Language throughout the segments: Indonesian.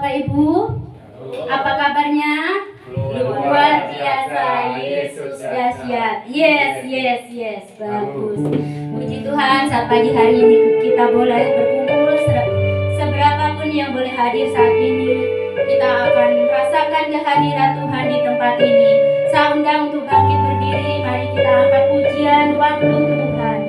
Bapak Ibu, apa kabarnya? Luar biasa, Yesus dahsyat. Yes, bagus. Puji Tuhan, saat pagi hari ini kita boleh berkumpul. Seberapapun yang boleh hadir saat ini, kita akan rasakan kehadiran Tuhan di tempat ini. Saya undang untuk bangkit berdiri. Mari kita angkat pujian waktu Tuhan.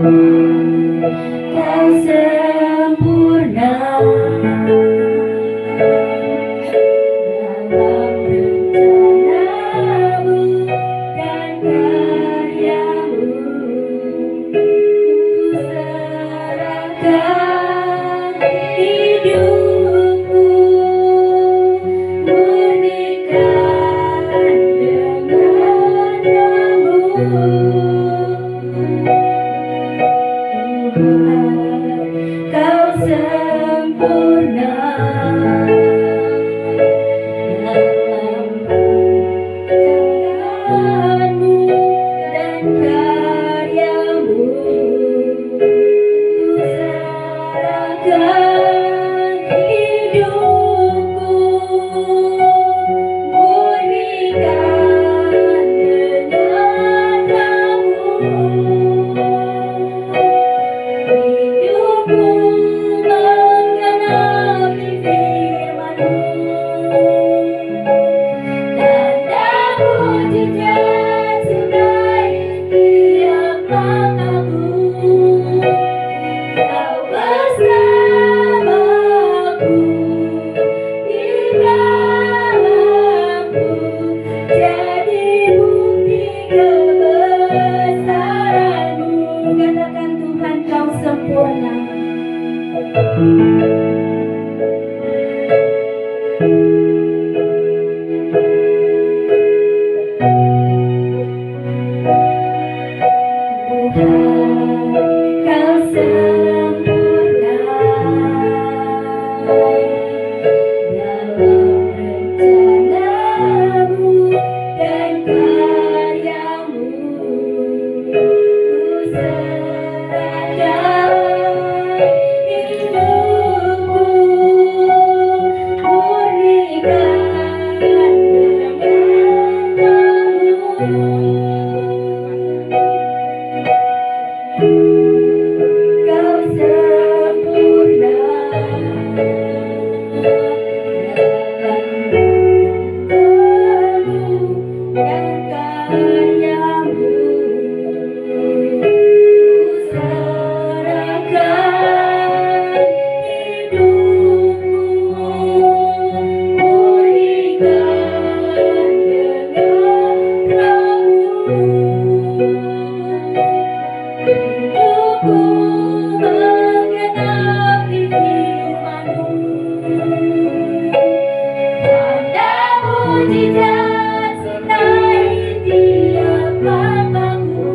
Kau sempurna dalam rencanamu dan karyamu. Ku serahkan hidupku, murnikan dengan Tuhan, kau sempurna dalam rencanamu dan karyamu. Ku serahkan hidupku, murnikan dengan hidupku menggenapi firman-Mu. Tanda mujizat sertai setiap langkahku. Kau bersamaku di dalamku, jadi bukti kebesaran-Mu. Katakan, Tuhan, kau sempurna. Tuhan, kau sempurna dalam rencanamu dan karyamu. Ku serahkan hidupku, murnikan kau sempurna dalam rencanamu dan karyamu. Ku serahkan hidupku, murnikan dengan hidupku menggenapi firman-Mu. Tanda mujizat sertai tiap langkahku.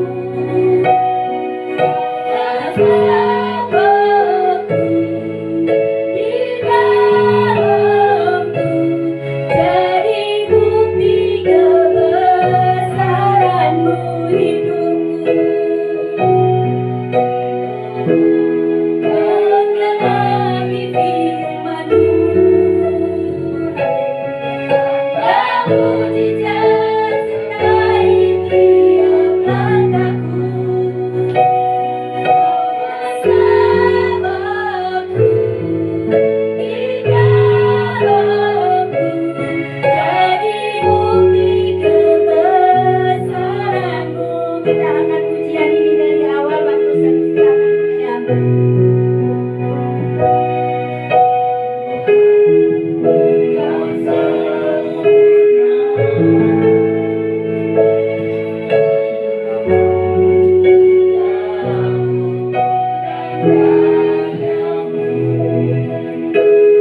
Bersamaku di dalamku, jadi bukti kebesaran-Mu. Hidupku menggenapi firman-Mu. Tanda mujizat sertai tiap langkahku. Bersamaku di dalamku, jadi bukti kebesaran-Mu. Kita angkat pujian ini dari awal waktu silakan diambil. Kau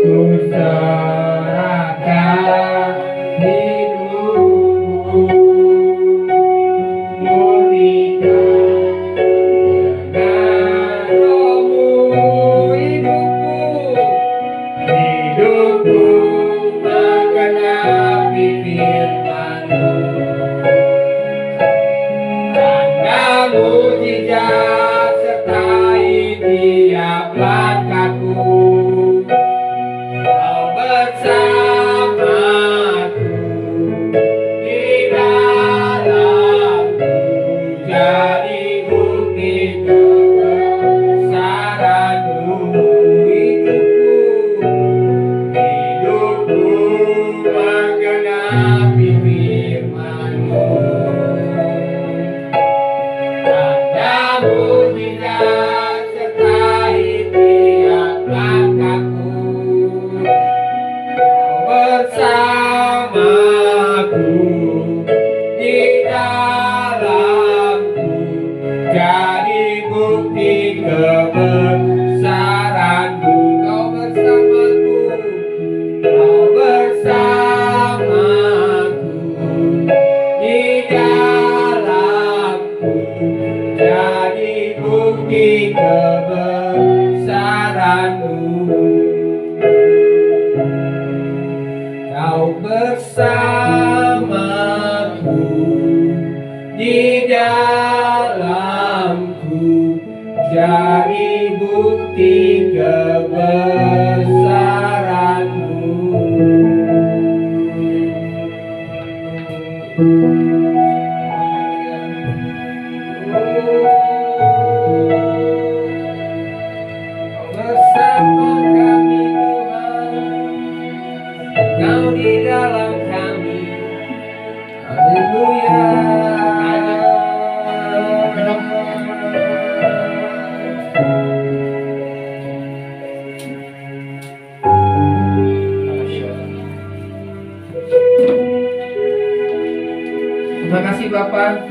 Ku serahkan hidupku, murnikan dengan Roh-Mu. Hidupku menggenapi firman-Mu. Tanda mujizat sertai tiap langkahku. Kau bersamaku di dalamku, jadi bukti kebesaran-Mu. Hidupku menggenapi firman-Mu. Tanda mujizat jadi bukti kebesaranmu. Kau bersamaku, kau bersamaku di dalamku, jadi bukti kebesaranmu. Kau bersamaku di dalamku, jadi bukti kebesaranmu. Kau bersama kami Tuhan, Kau di dalam kami. Haleluya. Terima kasih Bapak.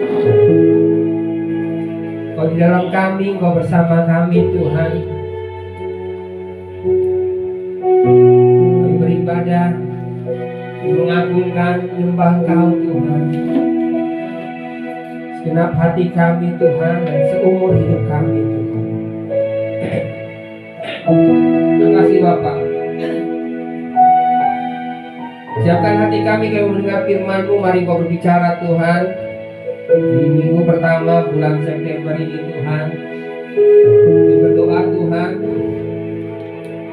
Kau di dalam kami, Kau bersama kami Tuhan. Kami beribadah, mengagungkan, menyembah Engkau Tuhan. Segenap hati kami Tuhan dan seumur hidup kami Tuhan. Terima kasih Bapak. Siapkan hati kami mendengar firman-Mu. Mari Kau berbicara Tuhan di minggu pertama bulan September ini Tuhan. Kami berdoa Tuhan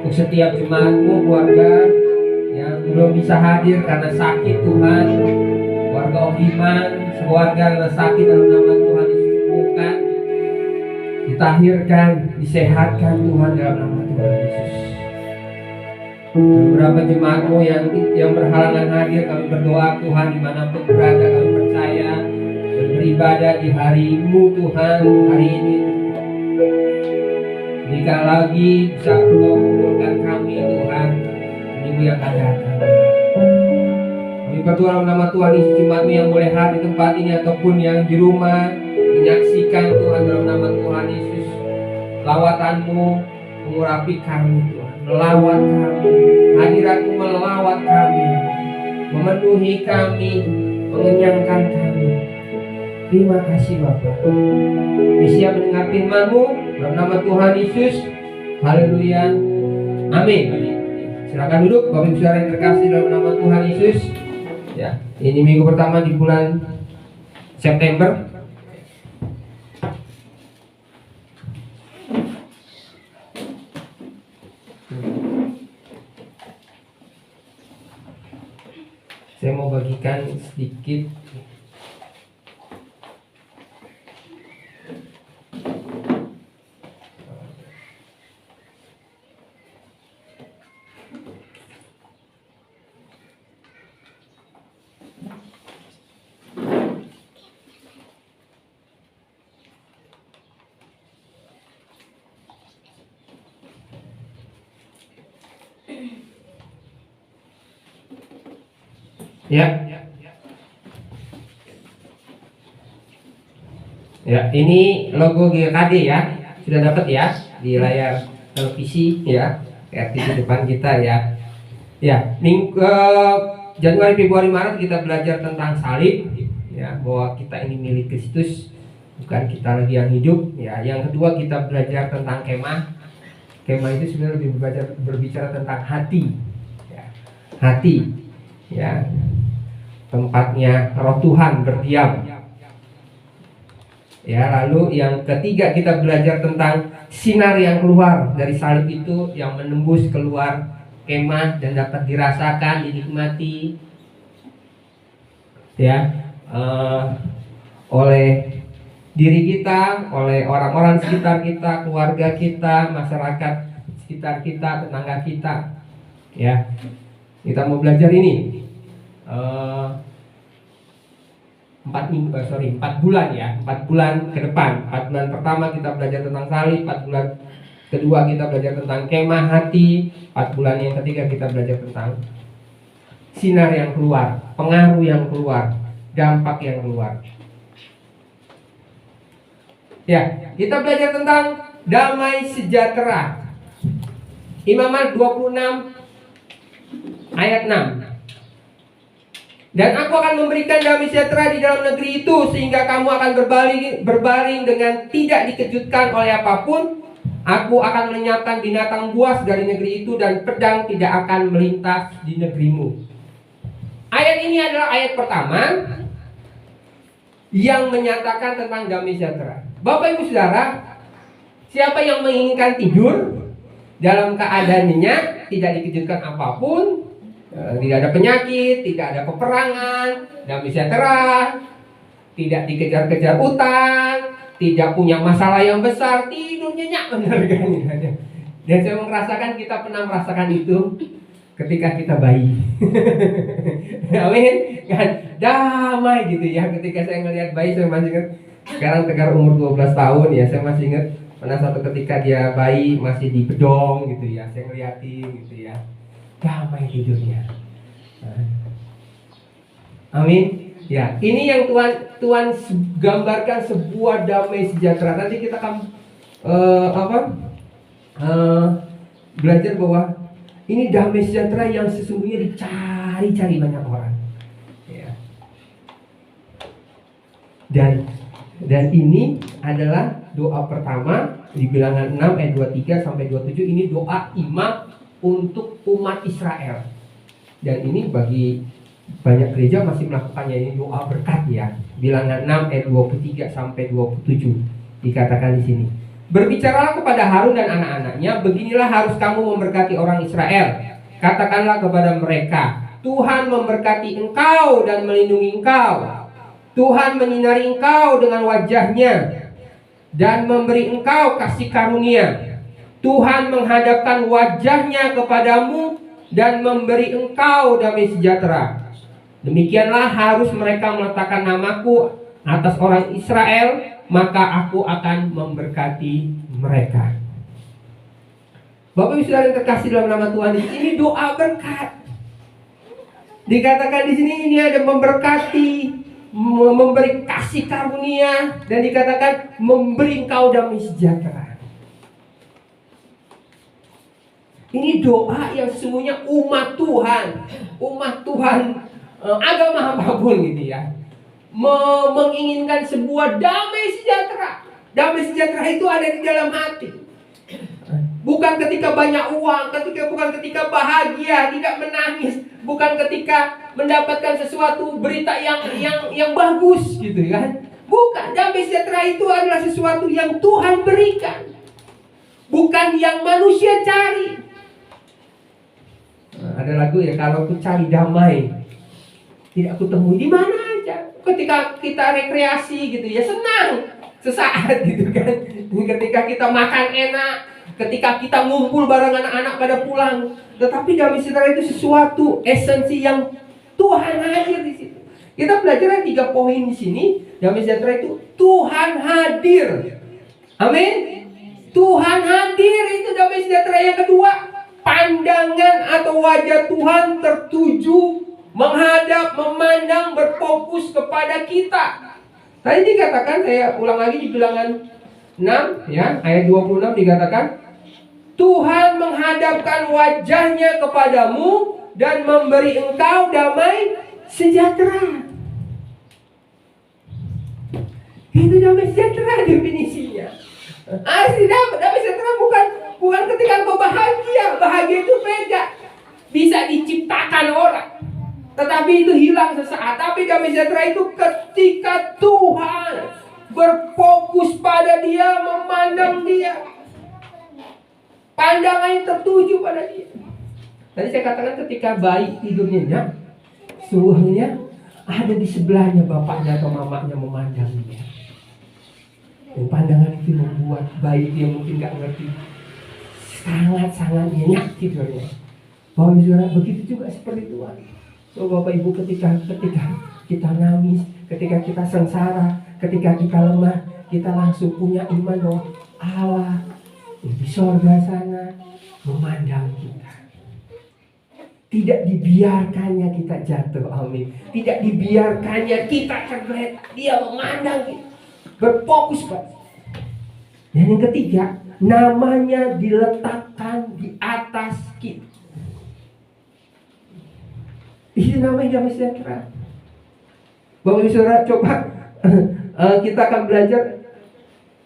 untuk setiap jemaat-Mu, keluarga yang belum bisa hadir karena sakit Tuhan, keluarga Ohiman, sekeluarga karena sakit, dalam nama Tuhan disembuhkan, ditahirkan, disehatkan Tuhan dalam nama Tuhan Yesus. Beberapa jemaat-Mu yang berhalangan hadir, kami berdoa Tuhan dimanapun berada, kami percaya beribadah di hari-Mu Tuhan, hari ini. Jika lagi bisa Kau kumpulkan kami Tuhan minggu yang akan datang. Kami berdoa dalam nama Tuhan Yesus, jemaat-Mu yang boleh hadir di tempat ini ataupun yang di rumah menyaksikan Tuhan, dalam nama Tuhan Yesus. Lawatan-Mu mengurapi kami Tuhan, melawat kami, hadirat-Mu melawat kami, memenuhi kami, mengenyangkan kami. Terima kasih Bapak. Kami siap mendengar firman-Mu dalam nama Tuhan Yesus. Haleluya. Amin. Silakan duduk Bapak Ibu Saudara yang terkasih dalam nama Tuhan Yesus. Ya, ini minggu pertama di bulan September. Saya mau bagikan sedikit ya, ini logo GKD ya, sudah dapat ya di layar televisi ya, di depan kita ya. Ya, Januari, Februari, Maret kita belajar tentang salib ya, bahwa kita ini milik Kristus, bukan kita lagi yang hidup ya. Yang kedua kita belajar tentang kemah. Kemah itu sebenarnya lebih berbicara tentang hati ya. Hati ya, tempatnya roh Tuhan berdiam ya. Lalu yang ketiga kita belajar tentang sinar yang keluar dari salib itu, yang menembus keluar kemah dan dapat dirasakan, dinikmati ya oleh diri kita, oleh orang-orang sekitar kita, keluarga kita, masyarakat sekitar kita, tetangga kita ya. Kita mau belajar ini 4 bulan ya, 4 bulan ke depan. 4 bulan pertama kita belajar tentang salib, 4 bulan kedua kita belajar tentang kemah hati, 4 bulan yang ketiga kita belajar tentang sinar yang keluar, pengaruh yang keluar, dampak yang keluar. Ya, kita belajar tentang damai sejahtera. Imamat 26 ayat 6. Dan aku akan memberikan damai sejahtera di dalam negeri itu, sehingga kamu akan berbaring dengan tidak dikejutkan oleh apapun. Aku akan menyiapkan binatang buas dari negeri itu, dan pedang tidak akan melintas di negerimu. Ayat ini adalah ayat pertama yang menyatakan tentang damai sejahtera. Bapak Ibu Saudara, siapa yang menginginkan tidur dalam keadaannya tidak dikejutkan apapun, tidak ada penyakit, tidak ada peperangan, damai sejahtera, tidak dikejar-kejar utang, tidak punya masalah yang besar, tidur nyenyak benar kan? Dan saya merasakan, kita pernah merasakan itu ketika kita bayi. Amin. Kan damai gitu ya. Ketika saya ngelihat bayi, saya masih ingat. Sekarang Tegar umur 12 tahun ya, saya masih ingat pernah satu ketika dia bayi masih di bedong gitu ya. Saya ngeliatin gitu ya. Damai tidurnya. Amin. Ya, ini yang Tuhan gambarkan sebuah damai sejahtera. Nanti kita akan belajar bahwa ini damai sejahtera yang sesungguhnya dicari-cari banyak orang. Ya. Dan ini adalah doa pertama di Bilangan 6 ayat 23 sampai 27. Ini doa imam untuk umat Israel. Dan ini bagi banyak gereja masih melakukannya, ini doa berkat ya. Bilangan 6 ayat 23 sampai 27 dikatakan di sini. Berbicaralah kepada Harun dan anak-anaknya, beginilah harus kamu memberkati orang Israel. Katakanlah kepada mereka, Tuhan memberkati engkau dan melindungi engkau. Tuhan menyinari engkau dengan wajahnya dan memberi engkau kasih karunia. Tuhan menghadapkan wajahnya kepadamu dan memberi engkau damai sejahtera. Demikianlah harus mereka meletakkan namaku atas orang Israel, maka aku akan memberkati mereka. Bapak Ibu Saudara yang terkasih dalam nama Tuhan, ini doa berkat. Dikatakan di sini ini ada memberkati, memberi kasih karunia, dan dikatakan memberi engkau damai sejahtera. Ini doa yang sesungguhnya umat Tuhan, agama apapun gitu ya, menginginkan sebuah damai sejahtera. Damai sejahtera itu ada di dalam hati. Bukan ketika banyak uang, bukan ketika bahagia, tidak menangis, bukan ketika mendapatkan sesuatu berita yang bagus gitu kan. Bukan, damai sejahtera itu adalah sesuatu yang Tuhan berikan, bukan yang manusia cari. Ada lagu ya, kalau ku cari damai tidak aku temui di mana aja. Ketika kita rekreasi gitu ya, senang sesaat gitu kan. Ketika kita makan enak, ketika kita ngumpul bareng anak-anak pada pulang. Tetapi damai sejahtera itu sesuatu esensi yang Tuhan hadir di situ. Kita belajar 3 poin di sini. Damai sejahtera itu Tuhan hadir. Amin. Tuhan hadir itu damai sejahtera. Yang kedua, pandangan atau wajah Tuhan tertuju, menghadap, memandang, berfokus kepada kita. Tadi dikatakan, saya ulang lagi di Bilangan 6 ya, ayat 26 dikatakan, Tuhan menghadapkan wajahnya kepadamu dan memberi engkau damai sejahtera. Itu damai sejahtera definisinya. Asli damai sejahtera bukan ketika engkau bahagia. Bahagia itu beda, bisa diciptakan orang, tetapi itu hilang sesaat. Tapi damai sejahtera itu ketika Tuhan berfokus pada dia, memandang dia, pandangannya tertuju pada dia. Tadi saya katakan ketika bayi tidur nyenyak, sungguhnya ada di sebelahnya bapaknya atau mamanya memandang dia. Dan pandangan itu membuat bayi dia mungkin gak ngerti, sangat-sangat nyenyak tidurnya. Bapak Saudara, begitu juga seperti Tuhan. So Bapak Ibu, ketika kita nangis, ketika kita sengsara, ketika kita lemah, kita langsung punya iman bahwa Allah di sorga sana memandang kita. Tidak dibiarkannya kita jatuh, amin. Tidak dibiarkannya kita tergeletak, dia memandang kita, berfokus Pak. Dan yang ketiga, namanya diletakkan di atas kita. Itu namanya damai sejahtera. Bapak Ibu Saudara, coba kita akan belajar.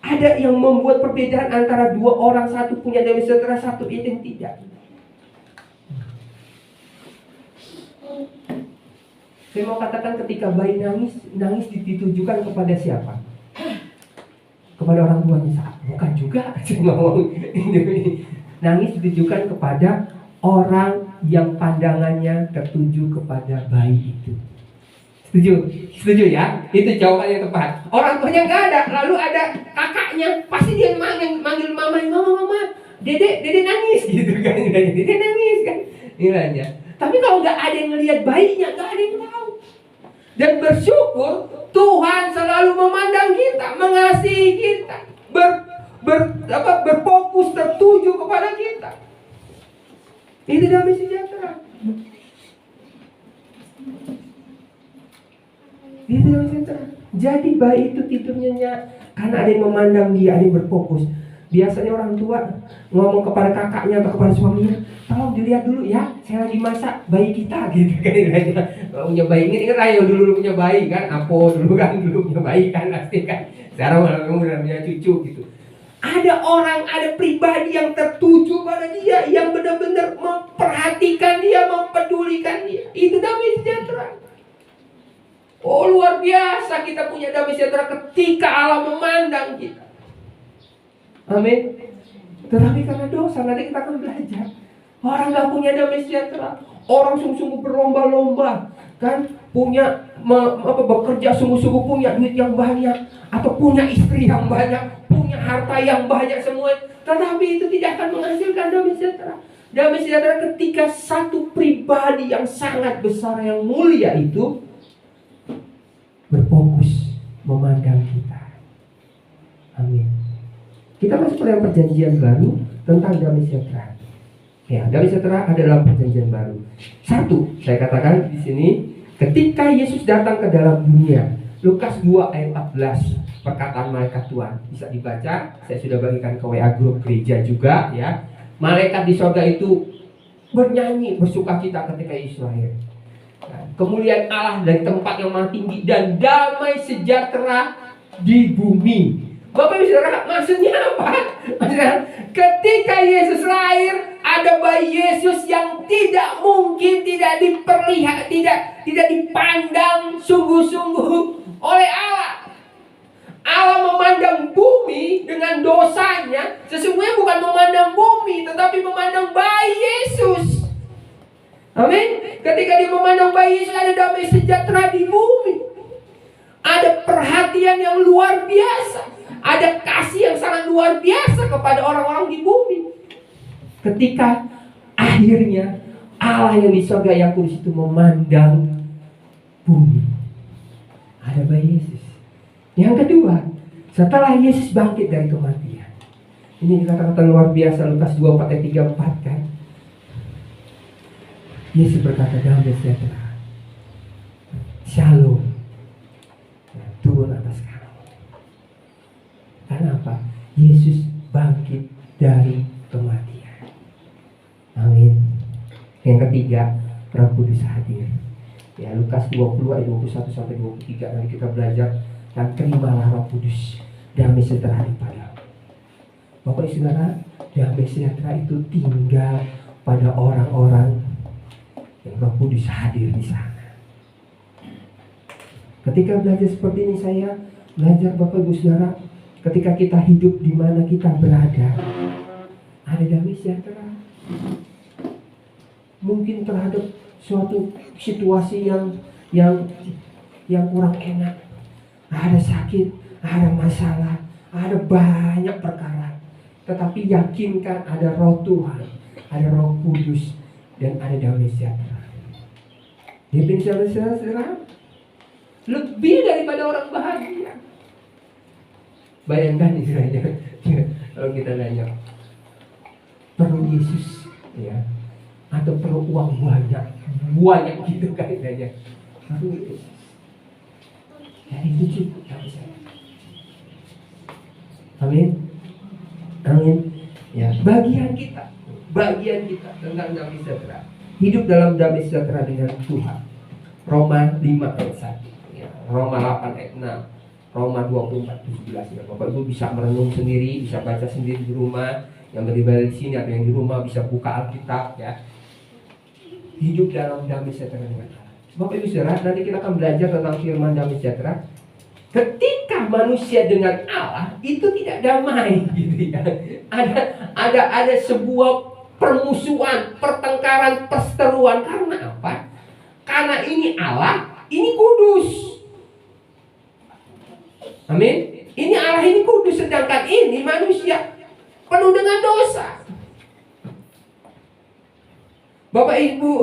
Ada yang membuat perbedaan antara dua orang, satu punya damai sejahtera, satu itu yang tidak. Saya mau katakan ketika bayi nangis ditujukan kepada siapa? Kepada orang tuanya. Bukan juga. Saya ngomong ini. Nangis ditujukan kepada orang yang pandangannya tertuju kepada bayi itu. Setuju ya? Itu jawaban yang tepat. Orang tuanya nggak ada, lalu ada kakaknya, pasti dia manggil mama, dede nangis gitu kan? Dede nangis kan? Ini aja. Tapi kalau nggak ada yang ngelihat bayinya, nggak ada yang tahu. Dan bersyukur Tuhan selalu memandang kita, mengasihi kita, berfokus tertuju kepada kita. Itu damai sejahtera. Itu damai sejahtera. Jadi bayi itu tidurnya nyenyak karena ada yang memandang dia, ada yang berfokus. Biasanya orang tua ngomong kepada kakaknya atau kepada suaminya, tolong dilihat dulu ya, saya lagi masak bayi kita gitu kan. Kalau punya bayi, ingat Rayo dulu punya bayi kan, Apo dulu punya bayi kan, pasti kan. Sekarang malah kamu udah punya cucu gitu. Ada orang, ada pribadi yang tertuju pada dia, yang benar-benar memperhatikan dia, mempedulikan dia. Itu damai sejahtera. Oh, luar biasa kita punya damai sejahtera ketika Allah memandang kita. Amin. Tetapi karena dosa, nanti kita akan belajar. Orang gak punya damai sejahtera. Orang sungguh-sungguh berlomba-lomba, kan? Punya bekerja sungguh-sungguh, punya duit yang banyak, atau punya istri yang banyak, punya harta yang banyak semua. Tetapi itu tidak akan menghasilkan damai sejahtera. Damai sejahtera ketika satu pribadi yang sangat besar, yang mulia itu berfokus memandang kita. Amin. Kita masuk ke dalam perjanjian baru tentang damai sejahtera. Ya, damai sejahtera adalah perjanjian baru. Satu, saya katakan di sini, ketika Yesus datang ke dalam dunia, Lukas 2 ayat 14, perkataan malaikat Tuhan bisa dibaca. Saya sudah bagikan ke WA grup gereja juga, ya. Malaikat di surga itu bernyanyi, bersukacita ketika Yesus lahir. Kemuliaan Allah dari tempat yang maha tinggi dan damai sejahtera di bumi. Bapak Ibu Saudara, maksudnya apa? Maksudnya, ketika Yesus lahir, ada bayi Yesus yang tidak mungkin tidak diperlihat, tidak dipandang sungguh-sungguh oleh Allah. Allah memandang bumi dengan dosanya, sesungguhnya bukan memandang bumi, tetapi memandang bayi Yesus. Amin. Ketika dia memandang bayi Yesus, ada damai sejahtera di bumi. Ada perhatian yang luar biasa. Ada kasih yang sangat luar biasa kepada orang-orang di bumi. Ketika akhirnya Allah yang di surga yang kudus itu memandang bumi, ada bayi Yesus. Yang kedua, setelah Yesus bangkit dari kematian, ini dikatakan luar biasa, Lukas 24 ayat 34 kan. Yesus berkata, damai sejahtera, Shalom, turun atas kamu. Karena apa? Yesus bangkit dari kematian. Amin. Yang ketiga, Roh Kudus hadir. Ya, Lukas 20 ayat 21 sampai 23, nanti kita belajar. Dan terimalah Roh Kudus, damai sejahtera dipadamu. Bapak Ibu Saudara, damai sejahtera itu tinggal pada orang-orang yang Roh Kudus hadir di sana. Ketika belajar seperti ini, saya belajar Bapak Ibu Saudara, ketika kita hidup di mana kita berada, ada damai sejahtera. Mungkin terhadap suatu situasi yang kurang enak, ada sakit, ada masalah, ada banyak perkara, tetapi yakinkan ada Roh Tuhan, ada Roh Kudus, dan ada damai sejahtera. Damai sejahtera lebih daripada orang bahagia. Bayangkan istilahnya, kalau kita nanya, perlu Yesus, ya, atau perlu uang banyak gitu kan istilahnya. Perlu Yesus. Ya itu cukup. Amin. bagian kita tentang damai sejahtera. Hidup dalam damai sejahtera dengan Tuhan. Roma 5 ayat 1 ya, Roma 8 ayat 6, Roma 24:17 ya. Bapak Ibu bisa merenung sendiri, bisa baca sendiri di rumah. Yang beribadah di sini atau yang di rumah bisa buka Alkitab ya. Hidup dalam damai sejahtera dengan Allah. Bapak Ibu Saudara, nanti kita akan belajar tentang firman damai sejahtera. Ketika manusia dengan Allah itu tidak damai gitu ya. Ada sebuah permusuhan, pertengkaran, perseteruan. Karena apa? Karena ini Allah, ini kudus. Amin. Ini Allah, ini kudus, sedangkan ini manusia penuh dengan dosa. Bapak Ibu,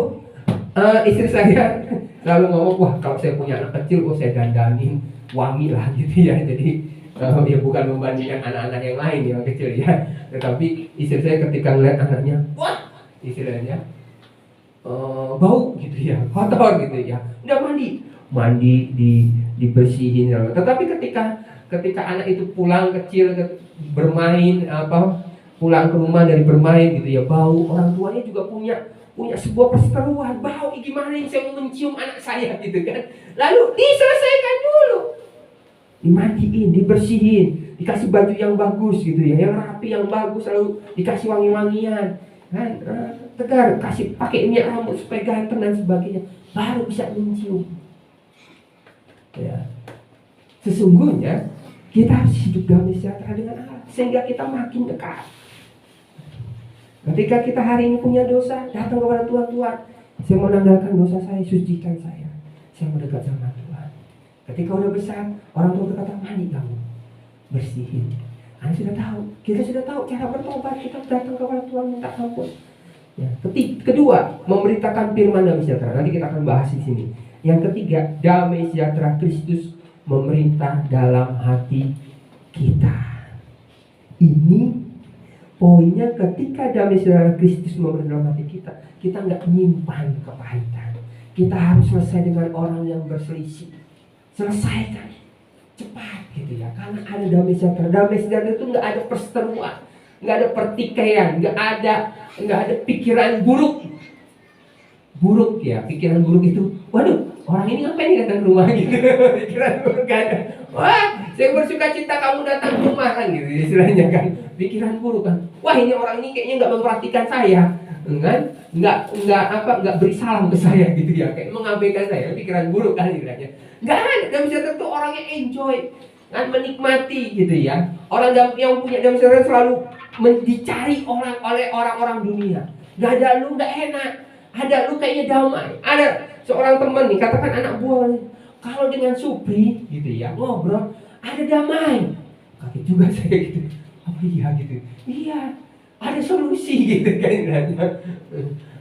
istri saya selalu ngomong, wah kalau saya punya anak kecil, saya dandanin wangi lah gitu ya. Jadi ya bukan membandingkan anak-anak yang lain yang kecil ya. Tetapi istri saya ketika ngeliat anaknya, wah istilahnya bau gitu ya, kotor gitu ya. Udah mandi dibersihin. Tetapi ketika anak itu pulang kecil bermain pulang ke rumah dari bermain gitu ya, bau, orang tuanya juga punya sebuah perseteruan, bau, gimana ini saya mau mencium anak saya gitu kan. Lalu diselesaikan dulu, dimandiin, dibersihin, dikasih baju yang bagus gitu ya, yang rapi, yang bagus, lalu dikasih wangi-wangian kan, tegar, kasih pakai minyak rambut supaya ganteng dan sebagainya, baru bisa mencium ya. Sesungguhnya kita harus hidup damai sejahtera dengan Allah sehingga kita makin dekat. Ketika kita hari ini punya dosa, datang kepada Tuhan, Tuhan, saya mau menanggalkan dosa saya, sucikan saya mau dekat sama Tuhan. Ketika udah besar, orang tua berkata, mandi kamu, bersihin. Anda sudah tahu, kita sudah tahu cara bertobat, kita datang kepada Tuhan minta ampun. Ya. Kedua, memberitakan firman damai sejahtera. Nanti kita akan bahas di sini. Yang ketiga, damai sejahtera Kristus memerintah dalam hati kita. Ini poinnya, ketika damai sejahtera Kristus memerintah dalam hati kita, kita nggak menyimpan kepahitan. Kita harus selesai dengan orang yang berselisih. Selesaikan cepat gitu ya, karena ada damai sejahtera. Damai sejahtera itu nggak ada perseteruan, nggak ada pertikaian, nggak ada pikiran buruk ya. Pikiran buruk itu, waduh, orang ini ngapain datang ke rumah gitu. Pikiran buruk gak ada. Wah, saya bersuka cita kamu datang ke rumah kan gitu istilahnya kan. Pikiran buruk kan. Wah, ini orang ini kayaknya nggak memperhatikan saya, kan? Nggak beri salam ke saya gitu ya. Kayak mengabaikan saya. Pikiran buruk kan istilahnya. Nggak ada. Damai sejahtera itu orangnya enjoy, kan, menikmati gitu ya. Orang yang punya damai sejahtera selalu dicari oleh orang-orang dunia. Nggak ada lu nggak enak. Ada lu kayaknya damai. Ada seorang teman nih, katakan anak buah, kalau dengan Supri gitu ya ngobrol, ada damai. Kaget juga saya gitu. Oh iya gitu. Iya, ada solusi gitu kan.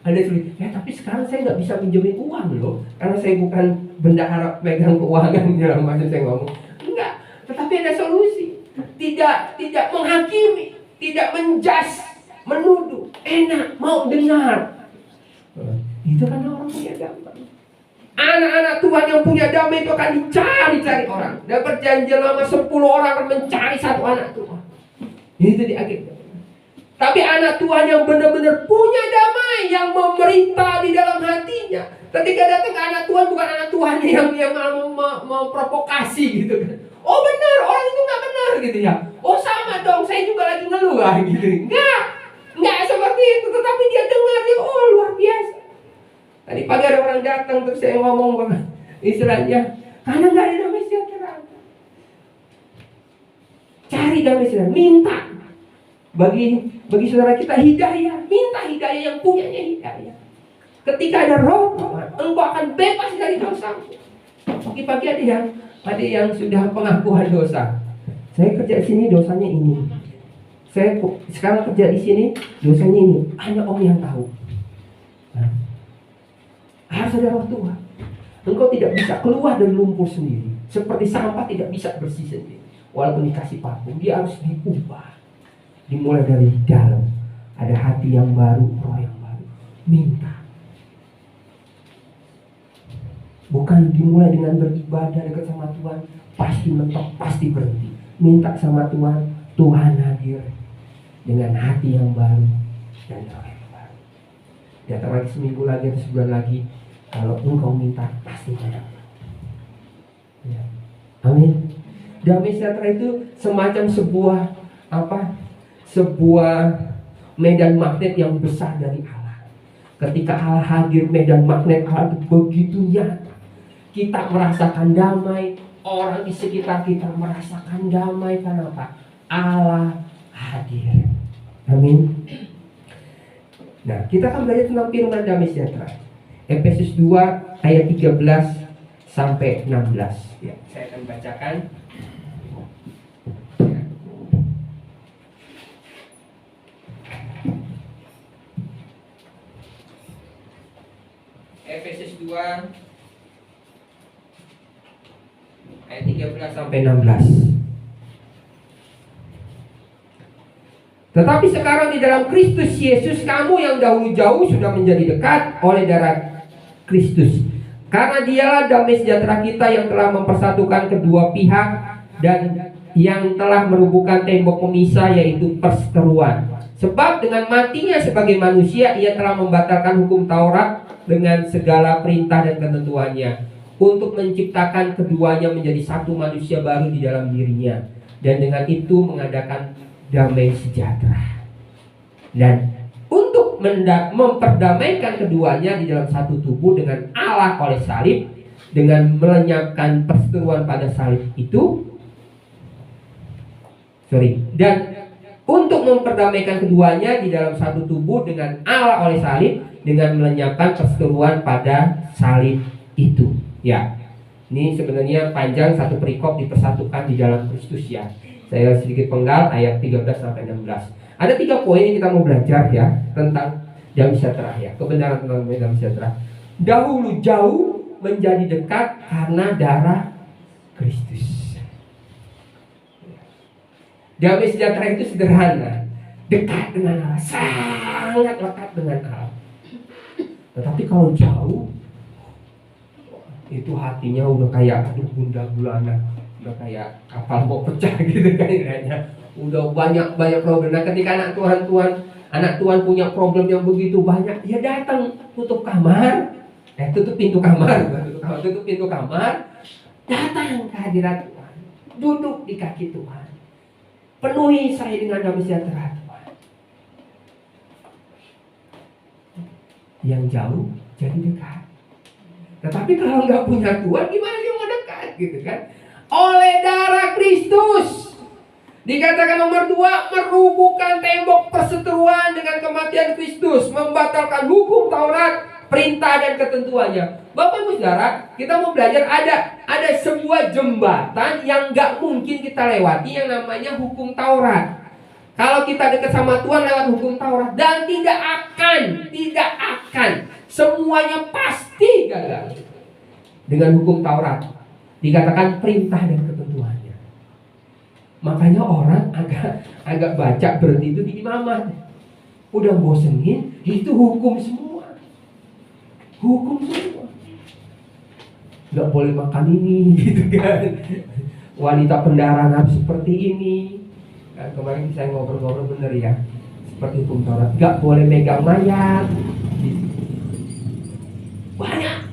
Ada solusi. Ya tapi sekarang saya nggak bisa pinjemin uang loh, karena saya bukan bendahara pegang keuangan. Dalam maksud saya ngomong enggak. Tetapi ada solusi. Tidak menghakimi, tidak menjas, menuduh, enak, mau dengar. Itu kan orang punya damai. Anak-anak Tuhan yang punya damai itu akan dicari orang. Dan perjanjian lama 10 orang akan mencari satu anak Tuhan. Itu di akhir. Tapi anak Tuhan yang benar-benar punya damai, yang memerintah di dalam hatinya, ketika datang ke anak Tuhan, bukan anak Tuhan yang memprovokasi gitu kan. Oh benar, orang itu nggak benar gitu ya. Oh sama dong, saya juga lagi ngeluh gitu. Enggak seperti itu. Tetapi dia dengar, dia luar biasa. Tadi pagi ada orang datang, terus saya ngomong banget istilahnya, karena nggak ada damai sejahtera. Cari damai sejahtera, minta bagi saudara kita hidayah, minta hidayah yang punyanya hidayah. Ketika ada roh Tuhan, engkau akan bebas dari dosa. Pagi-pagi ada yang sudah pengakuan dosa. Saya kerja di sini dosanya ini. Saya sekarang kerja di sini dosanya ini. Hanya Om yang tahu. Harus ada roh Tuhan. Engkau tidak bisa keluar dari lumpur sendiri. Seperti sampah tidak bisa bersih sendiri. Walaupun dikasih parfum, dia harus diubah. Dimulai dari dalam. Ada hati yang baru, roh yang baru. Minta. Bukan dimulai dengan beribadah dekat sama Tuhan, pasti mentok, pasti berhenti. Minta sama Tuhan, Tuhan hadir. dengan hati yang baru dan roh yang baru. Datang lagi seminggu lagi atau sebulan lagi, kalau engkau minta pasti mendapat. Ya. Amin. Damai sejahtera itu semacam sebuah sebuah medan magnet yang besar dari Allah. Ketika Allah hadir, medan magnet Allah itu begitu nyata. Kita merasakan damai, orang di sekitar kita merasakan damai. Kenapa? Allah hadir. Amin. Nah, kita akan belajar tentang firman damai sejahtera. Efesus 2 ayat 13 sampai 16. Ya, saya akan bacakan. Efesus 2 ayat 13 sampai 16. Tetapi sekarang di dalam Kristus Yesus, kamu yang dahulu jauh sudah menjadi dekat oleh darah Kristus. Karena dialah damai sejahtera kita yang telah mempersatukan kedua pihak dan yang telah merubuhkan tembok pemisah, yaitu perseteruan. Sebab dengan matinya sebagai manusia, ia telah membatalkan hukum Taurat dengan segala perintah dan ketentuannya, untuk menciptakan keduanya menjadi satu manusia baru di dalam dirinya, dan dengan itu mengadakan damai sejahtera, dan untuk memperdamaikan keduanya di dalam satu tubuh dengan Allah oleh salib, dengan melenyapkan perseteruan pada salib itu. Dan untuk memperdamaikan keduanya di dalam satu tubuh dengan Allah oleh salib, dengan melenyapkan perseteruan pada salib itu. Ya, ini sebenarnya panjang satu perikop dipersatukan di dalam Kristus ya. Saya sedikit penggal ayat 13 sampai 16. Ada 3 poin yang kita mau belajar ya tentang damai sejahtera ya. Kebenaran tentang damai sejahtera. Dahulu jauh menjadi dekat karena darah Kristus. Damai sejahtera itu sederhana, dekat dengan Allah, sangat lekat dengan Allah. Tetapi kalau jauh, itu hatinya udah kayak bunda gulana, udah kayak kapal mau pecah gitu kan kayaknya. Udah banyak problem. Nah, ketika anak Tuhan punya problem yang begitu banyak, dia datang tutup pintu kamar, datang ke hadirat Tuhan, duduk di kaki Tuhan, penuhi saya dengan damai sejahtera Tuhan. Yang jauh jadi dekat. Tetapi kalau nggak punya Tuhan, gimana dia mau dekat gitu kan? Oleh darah Kristus. Dikatakan nomor 2, merubuhkan tembok perseteruan dengan kematian Kristus, membatalkan hukum Taurat, perintah dan ketentuannya. Bapak Ibu Saudara, kita mau belajar ada sebuah jembatan yang nggak mungkin kita lewati, yang namanya hukum Taurat. Kalau kita dekat sama Tuhan lewat hukum Taurat, dan tidak akan semuanya pasti gagal dengan hukum Taurat. Dikatakan perintah dan ketentuannya. Makanya orang agak baca berhenti itu di imamat. Udah bosenin, itu hukum semua. Nggak boleh makan ini gitu kan. Wanita pendaran harus seperti ini. Nah, kemarin saya ngobrol bener ya, seperti hukum Taurat. Nggak boleh megang mayat. Banyak.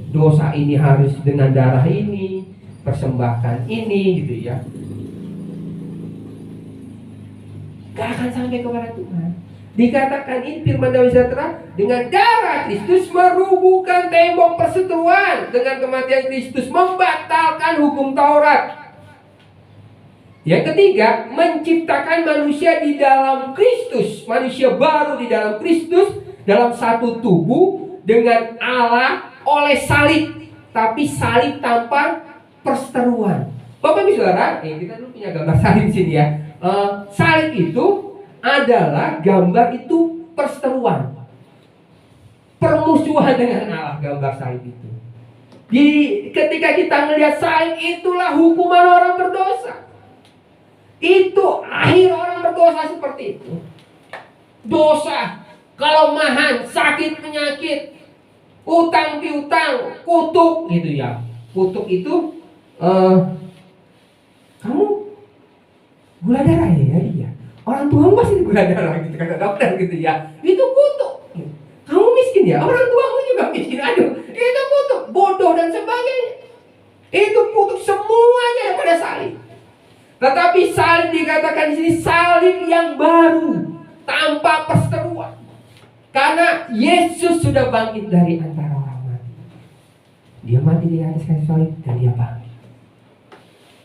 Dosa ini harus dengan darah ini, persembahkan ini gitu ya. Gak akan sampai kepada Tuhan. Dikatakan ini firman damai sejahtera, dengan darah Kristus merubuhkan tembok perseteruan dengan kematian Kristus, membatalkan hukum Taurat. Yang ketiga, menciptakan manusia di dalam Kristus, manusia baru di dalam Kristus, dalam satu tubuh dengan Allah oleh salib, tapi salib tanpa perseteruan. Bapak Ibu Saudara, kita dulu punya gambar salib di sini ya. Salib itu adalah gambar itu perseteruan, permusuhan dengan Allah. Gambar salib itu. Ketika kita melihat salib, itulah hukuman orang berdosa. Itu akhir orang berdosa seperti itu. Dosa, kelemahan, sakit, penyakit, utang piutang, kutuk gitu ya. Kutuk itu kamu gula darah ya dia. Orang tuamu pasti gula darah gitu kata dokter gitu ya. Itu kutuk. Kamu miskin ya, orang tuamu juga miskin. Aduh, itu kutuk, bodoh dan sebagainya. Itu kutuk semuanya pada salib. Tetapi salib dikatakan di sini salib yang baru, tanpa perseteruan. Karena Yesus sudah bangkit dari antara orang mati. Dia mati di atas kayu salib dan dia bangkit.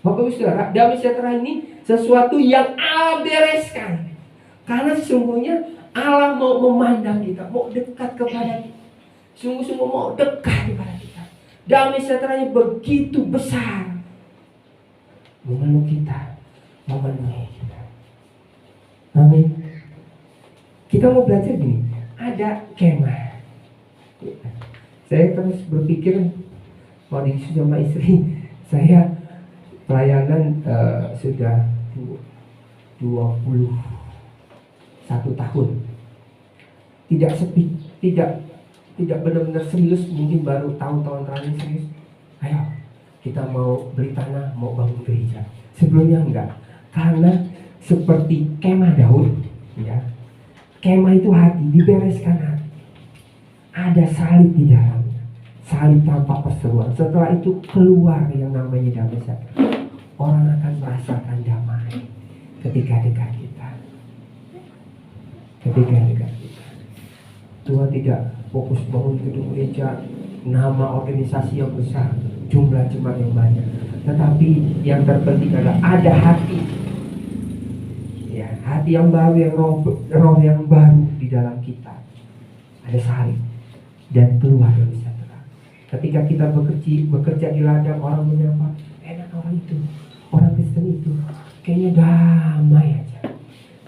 Bapak Ibu Saudara, damai sejahtera ini sesuatu yang Allah bereskan. Karena sesungguhnya Allah mau memandang kita, mau dekat kepada kita. Sungguh-sungguh mau dekat kepada kita. Damai sejahteranya begitu besar, memeluk kita, memenuhi kita. Amin. Kita mau belajar gini, ada kemah. Saya terus berpikir, kalau diisi sama istri, saya pelayanan sudah 21 tahun. Tidak sepi, tidak benar-benar serius, mungkin baru tahun-tahun terakhir serius. Ayo, kita mau beli tanah, mau bangun gereja. Sebelumnya enggak, karena seperti kemah Daud, ya. Kemah itu hati, dibereskan hati. Ada salib di dalamnya, salib tanpa perseteruan. Setelah itu keluar yang namanya damai sejahtera. Orang akan merasakan damai ketika dekat kita. Ketika dekat kita. Tuhan tidak fokus bangun gedung gereja, nama organisasi yang besar, jumlah jemaat yang banyak. Tetapi yang terpenting adalah ada hati. Ya, hati yang baru, yang roh yang baru di dalam kita. Ada salib dan keluar dari sejahtera. Ketika kita bekerja di ladang, orang menyapa, enak orang itu, orang Kristen itu, kayaknya damai aja.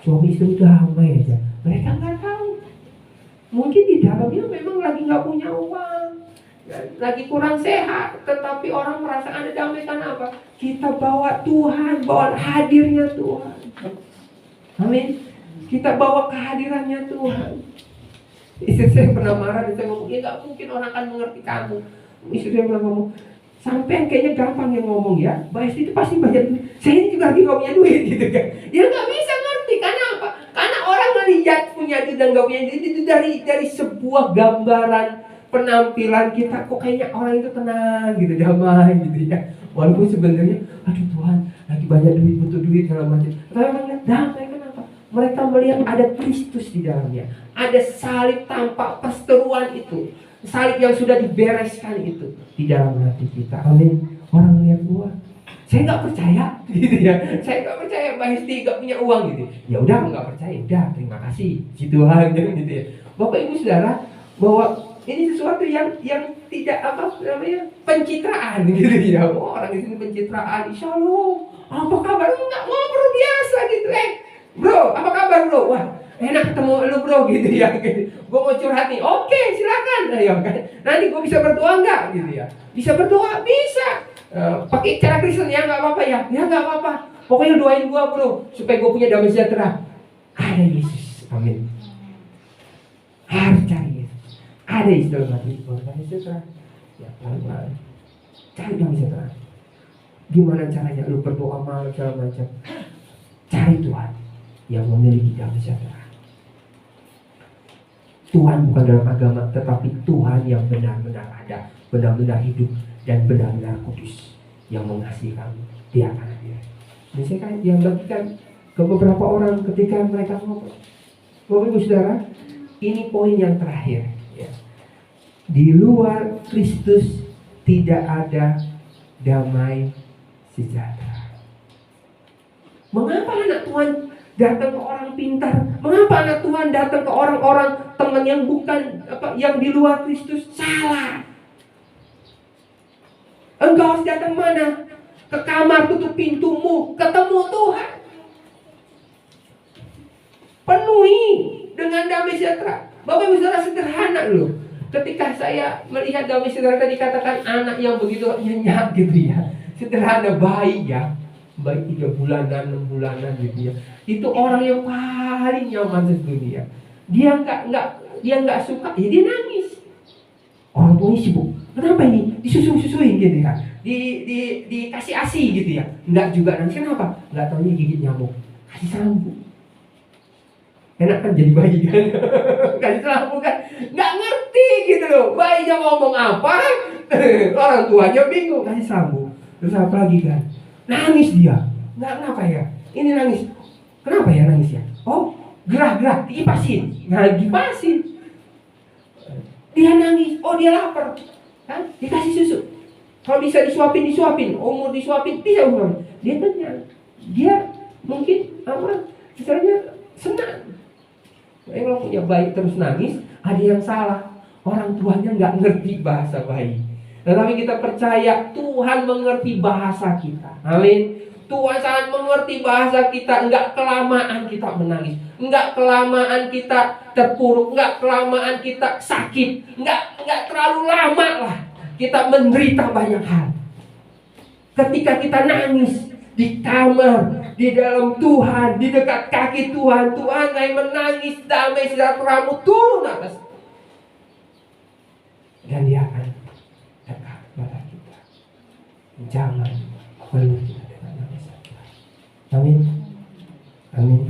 Suami istri damai aja. Mereka nggak tahu. Mungkin di dalamnya memang lagi nggak punya uang, lagi kurang sehat, tetapi orang merasa ada damai. Karena apa? Kita bawa Tuhan, bawa hadirnya Tuhan. Amin. Kita bawa kehadirannya Tuhan. Istri saya pernah marah dan saya ngomong, ya nggak mungkin orang akan mengerti kamu. Istri saya pernah ngomong, sampai kayaknya gampang yang ngomong ya, Mbak Esti itu pasti banyak duit. Saya ini juga lagi nggak punya duit gitu kan. Ya nggak bisa ngerti, karena apa? Karena orang melihat punya duit dan nggak punya duit itu dari sebuah gambaran penampilan kita, kok kayaknya orang itu tenang gitu, damai gitu ya. Walaupun sebenarnya, aduh Tuhan, lagi banyak duit, butuh duit segala macam. Tapi orang lihat damai, kenapa? Mereka melihat ada Kristus di dalamnya, ada salib tanpa perseteruan itu, salib yang sudah dibereskan itu di dalam hati kita. Amin. Orang lihat gua, saya nggak percaya, gitu ya. Saya nggak percaya Mbak Hesti nggak punya uang gitu. Ya udah, nggak percaya, udah terima kasih, si Tuhan gitu ya. Bapak Ibu Saudara, bahwa ini sesuatu yang tidak apa namanya pencitraan gitu ya. Oh, orang di sini pencitraan, shalom, apa kabar? Nggak, ngobrol biasa gitu. Bro, apa kabar bro? Wah, enak ketemu lu bro gitu ya. Gue mau curhat nih. Oke, silakan. Ayo kan. Nanti gue bisa berdoa nggak gitu ya? Bisa berdoa, bisa. Pakai cara Kristen ya, nggak apa-apa ya. Ya nggak apa-apa. Pokoknya doain gue bro, supaya gue punya damai sejahtera. Ada Yesus, amin. Harus cari Yesus. Ada istilah mati, damai sejahtera. Ya pelan-pelan. Cari damai sejahtera. Gimana caranya? Lu berdoa malam segala macam. Cari Tuhan yang memiliki damai sejahtera. Tuhan bukan dalam agama, tetapi Tuhan yang benar-benar ada, benar-benar hidup, dan benar-benar kudus, yang mengasihi kamu. Dia akan hadir. Misalnya kan yang bagikan ke beberapa orang ketika mereka ngobrol. Bapak Ibu Saudara, ini poin yang terakhir ya. Di luar Kristus tidak ada damai sejahtera. Mengapa anak Tuhan datang ke orang pintar? Mengapa anak Tuhan datang ke orang-orang teman yang bukan yang di luar Kristus? Salah. Engkau harus datang mana? Ke kamar, tutup pintumu, ketemu Tuhan. Penuhi dengan damai sejahtera. Bapak Ibu Saudara, sederhana loh. Ketika saya melihat damai sejahtera tadi katakan anak yang begitu nyenyak gitu ya. Sederhana, bayi ya. Baik 3 bulanan, 6 bulanan gitu ya. Itu orang yang paling nyaman sedunia. Dia nggak suka, ya dia nangis. Orang tuanya sibuk. Kenapa ini? Disusuin gitu ya. Dikasih ASI gitu ya. Enggak juga nangis. Kenapa? Enggak tahunya gigit nyamuk. Kasih sambu. Enak kan jadi bayi kan? Kasih lampu kan? Nggak ngerti gitu loh. Bayinya ngomong apa, orang tuanya bingung. Kasih lampu. Terus apa lagi kan? Nangis dia. Nggak, kenapa ya? Ini nangis. Kenapa ya nangis ya? Oh, gerah-gerah, dikipasin. Nah, dikipasin. Dia nangis. Oh, dia lapar. Kan? Dikasih susu. Kalau bisa disuapin. Umur disuapin, bisa umur. Dia tanya. Dia mungkin apa? Misalnya senang. Kalau punya bayi terus nangis, ada yang salah. Orang tuanya nggak ngerti bahasa bayi. Tetapi kita percaya Tuhan mengerti bahasa kita. Amin. Tuhan sangat mengerti bahasa kita. Nggak kelamaan kita menangis, nggak kelamaan kita terpuruk, nggak kelamaan kita sakit, nggak terlalu lama lah kita menderita banyak hal. Ketika kita nangis di kamar, di dalam Tuhan, di dekat kaki Tuhan, Tuhan yang menangis, damai sejahtera-Mu turun atas, dan Dia akan dekat pada kita. Jangan peluk kita dengan damai sejahtera. Amin. Amin.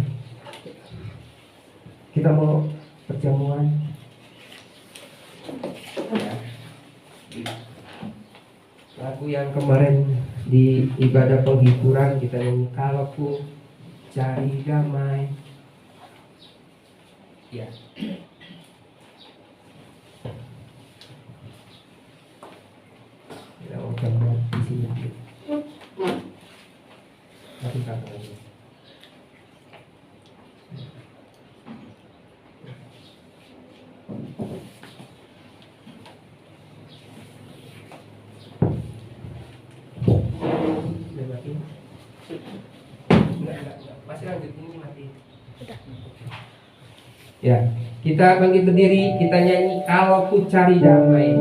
Kita mau perjamuan. Lagu yang kemarin di ibadah penghiburan kita nyanyi, kalau ku cari damai. Ya. Kita mau coba di sini. Satu kata lagi. Masih lanjut, ini mati. Ya, kita bangkit berdiri, kita nyanyi kalau ku cari damai.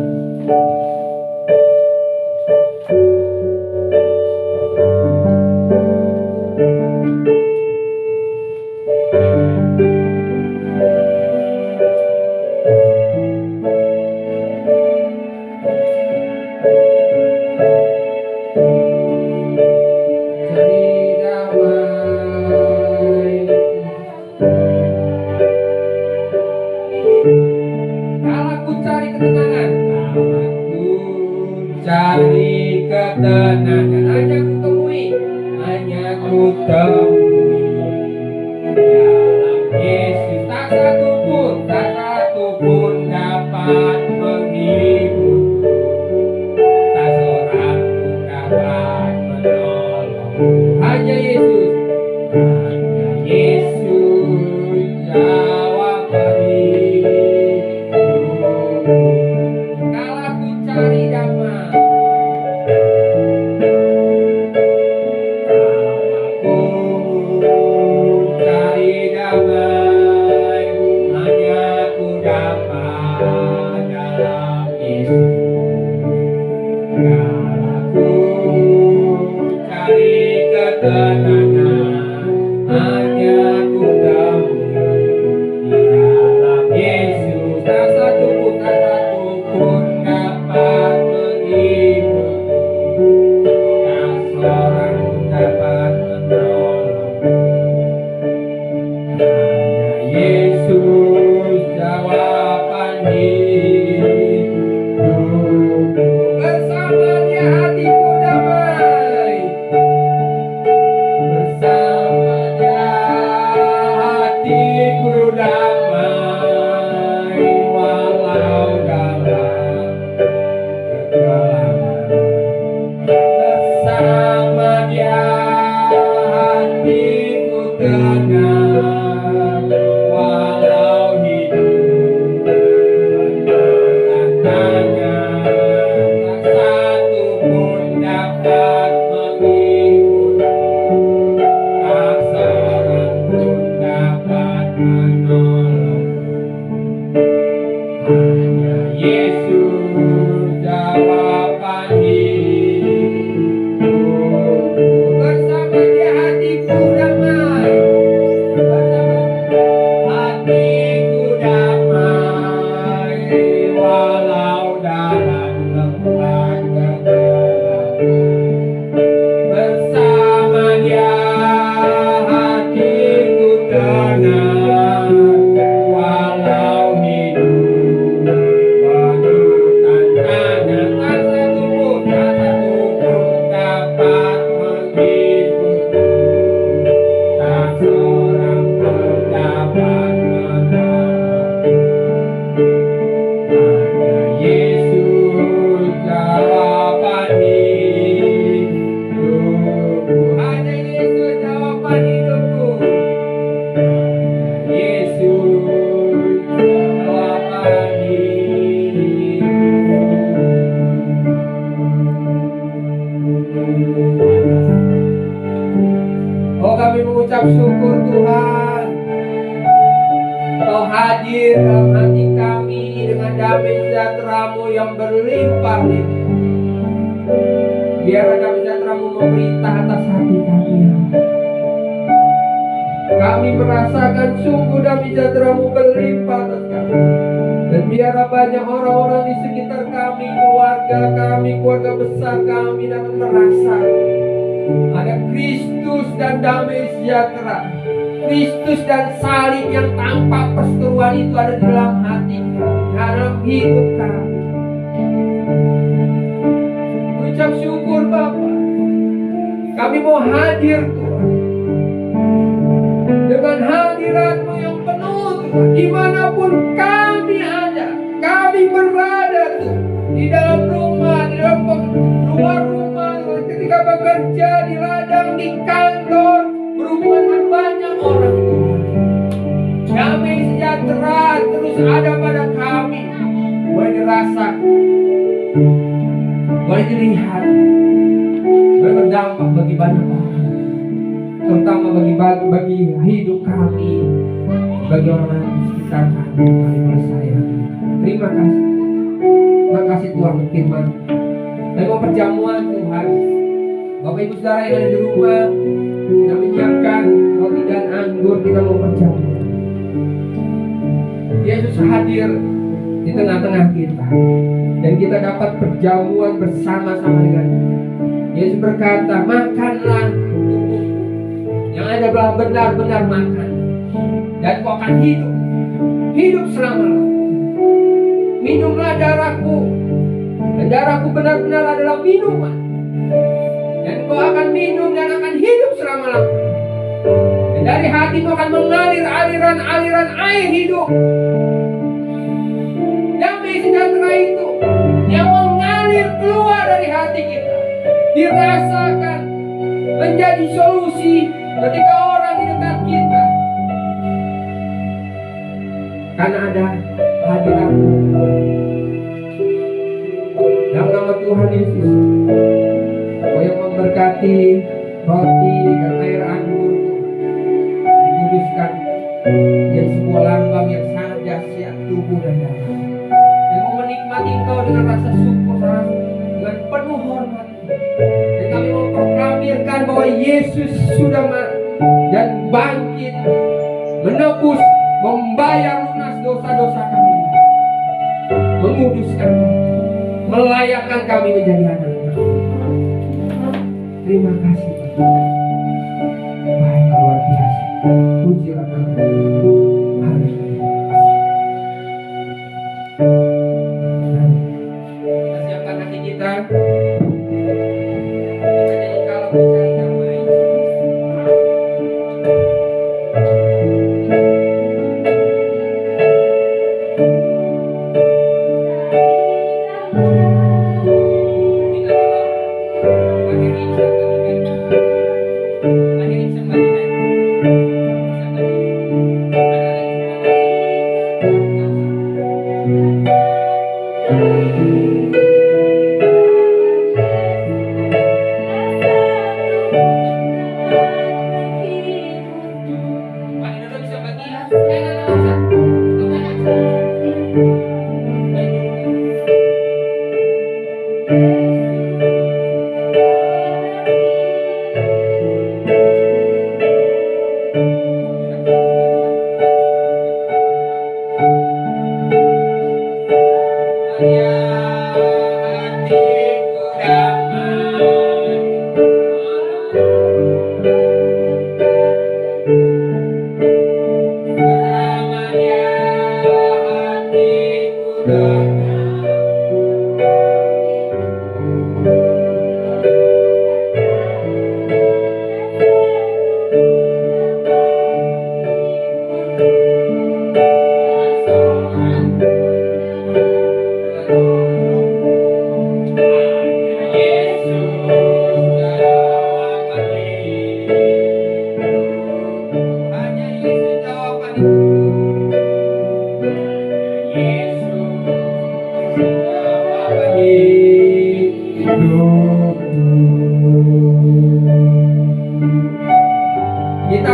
Cari ketenangan, hanya ku temui, hanya ku temui dalam Yesus. Tak satu pun dapat menghibur, tak seorang pun dapat menolong. Hanya Yesus, hanya Yesus jawaban hidupku. Kalau ku cari damai, bersama Dia hatiku damai. mengucap syukur Tuhan. Kau hadir dalam hati kami dengan damai sejahtera-Mu yang berlimpah-limpah. Biar damai sejahtera-Mu memerintah atas hati kami. Kami merasakan sungguh damai sejahtera-Mu berlimpah atas kami. Dan biarlah banyak orang-orang di sekitar kami, keluarga besar kami dapat merasa ada Kristus dan damai sejahtera. Kristus dan salib yang tanpa perseteruan itu ada di dalam hati kami, dalam hidup kami. Ucap syukur Bapa. Kami mau hadir Tuhan, dengan hadirat-Mu yang penuh Tuhan. Dimanapun kami ada, kami berada Tuhan, di dalam rumah, di dalam luar rumah, ketika bekerja, di ladang, di kantor, berhubungan dengan banyak orang Tuhan. Damai sejahtera terus ada pada kami. Boleh dirasa, boleh dilihat, boleh berdampak bagi banyak orang, terutama bagi hidup kami, bagi orang di sekitar kami. Kami percaya. Terima kasih. Terima kasih Tuhan firman. Kami mau perjamuan Tuhan. Bapak Ibu Saudara yang ada di rumah, kita menyiapkan roti dan anggur, kita mau perjamuan. Yesus hadir di tengah-tengah kita, dan kita dapat perjamuan bersama-sama dengan Yesus berkata, makanlah tubuhku yang adalah benar-benar makan, dan kau akan hidup selama-lamanya. Minumlah darahku, dan darahku benar-benar adalah minuman, dan kau akan minum dan akan hidup selama-lamanya. Dan dari hatimu akan mengalir aliran-aliran air hidup. Damai sejahtera itu yang mengalir keluar dari hati kita dirasakan menjadi solusi ketika orang di dekat kita, karena ada hadirat-Mu. Dalam nama Tuhan Yesus, Kau yang memberkati roti dan air anggur dikuduskan menjadi sebuah lambang yang sangat dahsyat tubuh dan darah, dan mau menikmati Kau dengan rasa syukur, dengan penuh hormat. Dan kami mau proklamirkan bahwa Yesus sudah dan bangkit, menebus, membayar lunas dosa-dosa kami, menguduskan kami, melayakkan kami menjadi anak-anak. Terima kasih Tuhan. Baik, luar biasa. Pujilah Tuhan. Haleluya. Kita siapkan hati kita. Kita nyanyi kalau mencari damai. Kita dalam akhir ini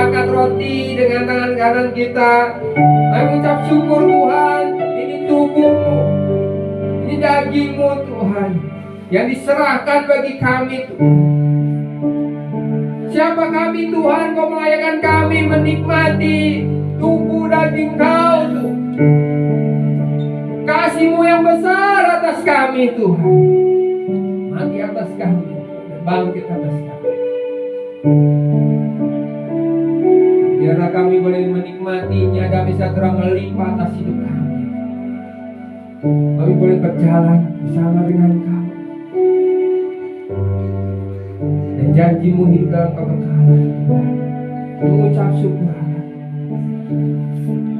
angkat roti dengan tangan kanan kita. Kami ucap syukur Tuhan, ini tubuhmu, ini dagingmu Tuhan, yang diserahkan bagi kami Tuhan. Siapa kami Tuhan, Kau melayakan kami menikmati tubuh daging Kau Tuhan. Kasih-Mu yang besar atas kami Tuhan. Mati atas kami dan bangkit atas kami. Biarlah kami boleh menikmatinya, kami bisa terang melimpah atas hidup kami. Kami boleh berjalan bersama dengan Kau. Dan janji-Mu hidup dalam kekekalan Tuhan. Mengucap syukur.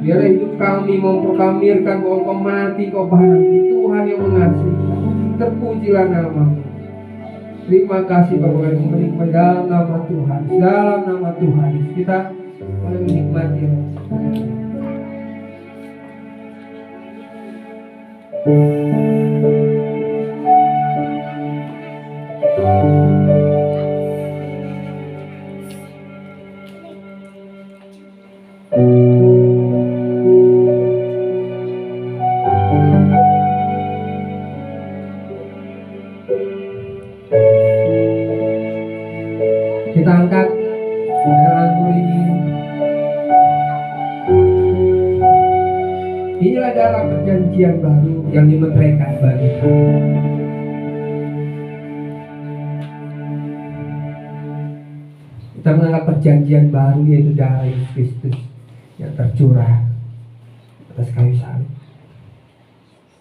Biarlah hidup kami memproklamirkan bahwa Kau mati, Kau bangkit, Tuhan yang mengasihi kami. Terpujilah nama-Mu. Terima kasih Bapak yang menikmati dalam nama Tuhan. Dalam nama Tuhan kita boleh menikmati. Kita angkat air anggur ini. Inilah dalam perjanjian baru yang dimeteraikan bagi kami. Kita menganggap perjanjian baru, yaitu darah Yesus Kristus yang tercurah atas kayu salib.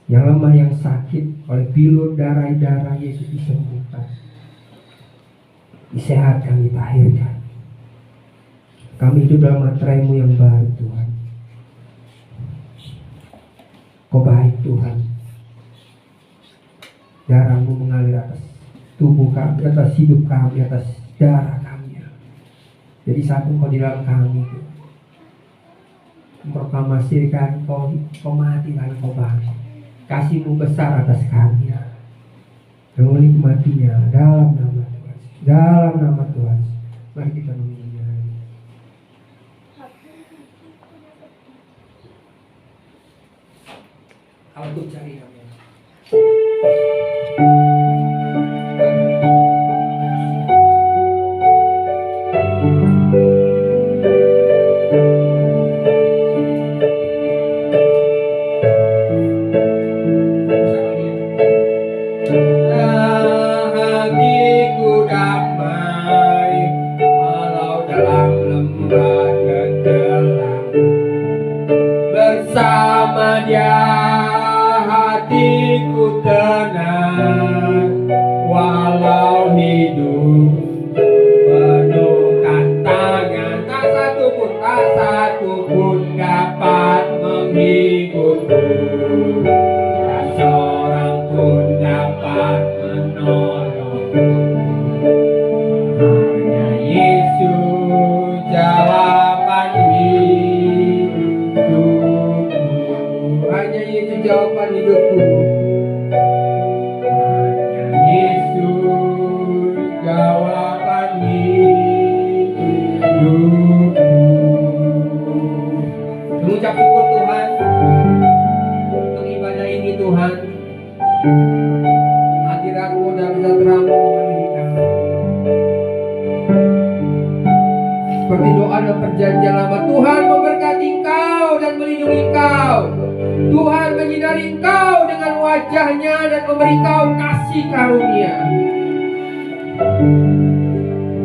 Yang lemah, yang sakit, oleh bilur darah Yesus disembuhkan, disehatkan, ditahirkan. Kami hidup dalam materai-Mu yang baru Tuhan. Kau baik Tuhan. Darah-Mu mengalir atas tubuh kami, atas hidup kami, atas darah kami. Jadi satu Kau di dalam kami Tuhan. Memproklamasikan Kau mati lalu Kau bangkit. Kasih-Mu besar atas kami. Dan menikmatinya dalam nama Tuhan. Dalam nama Tuhan. Mari kita menyanyi. Aku cari kami. Bersama Dia hatiku tenang, walau hidup penuh tantangan. Tak satu pun dapat menghiburku, tak seorang pun dapat menolongku. Hanya Yesus jawaban hidupku. Hanya Yesus jawaban hidupku. Hanya Yesus jawaban hidupku. Mengucap syukur Tuhan untuk ibadah ini Tuhan. Hadirat-Mu dan bisa terang memenuhi kami. Seperti doa dan perjanjian lama, Tuhan memberkati Engkau dan melindungi Engkau. Tuhan menyinari Engkau dengan wajah-Nya dan memberi Engkau kasih karunia.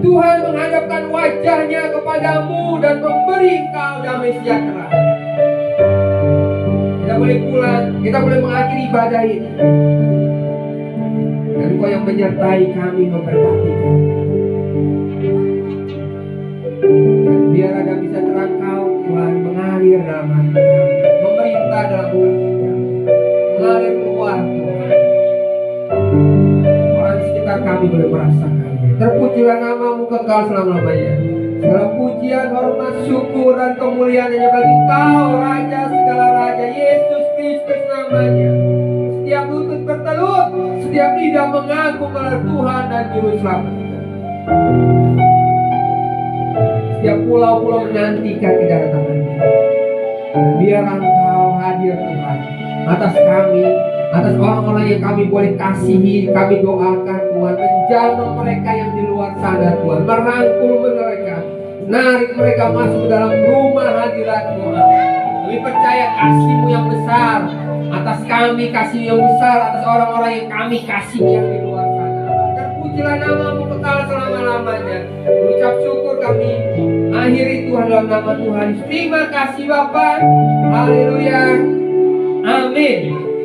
Tuhan menghadapkan wajah-Nya kepadamu dan memberi Engkau damai sejahtera. Kita boleh pulang, kita boleh mengakhiri ibadah ini. Dan Engkau yang menyertai kami, memberkati kami. Dan biar ada bisa terang Kau Tuhan mengalir dalam hati kami, memerintah dalam hati kami, mengalir keluar Tuhan. Orang sekitar kami boleh merasakannya. Terpujilah nama-Mu kekal selama-lamanya. Segala pujian, hormat, syukur dan kemuliaan hanya bagi Engkau, Raja segala raja, Yesus Kristus namanya. Setiap lutut bertelut, setiap lidah mengaku bahwa Tuhan dan Juru Selamat. setiap pulau-pulau menantikan kedatangan-Mu. Dan biar Engkau hadir Tuhan atas kami, atas orang-orang yang kami boleh kasihi, kami doakan Tuhan, menjamah mereka yang di luar sana Tuhan, merangkul mereka, narik mereka masuk ke dalam rumah hadirat Tuhan. Kami percaya kasih-Mu yang besar atas kami, kasih yang besar atas orang-orang yang kami kasih yang di luar sana. Terpujilah nama-Mu kekal selama-lamanya. Ucap syukur kami akhiri Tuhan dalam nama Tuhan. Terima kasih Bapa. Haleluya. Amin.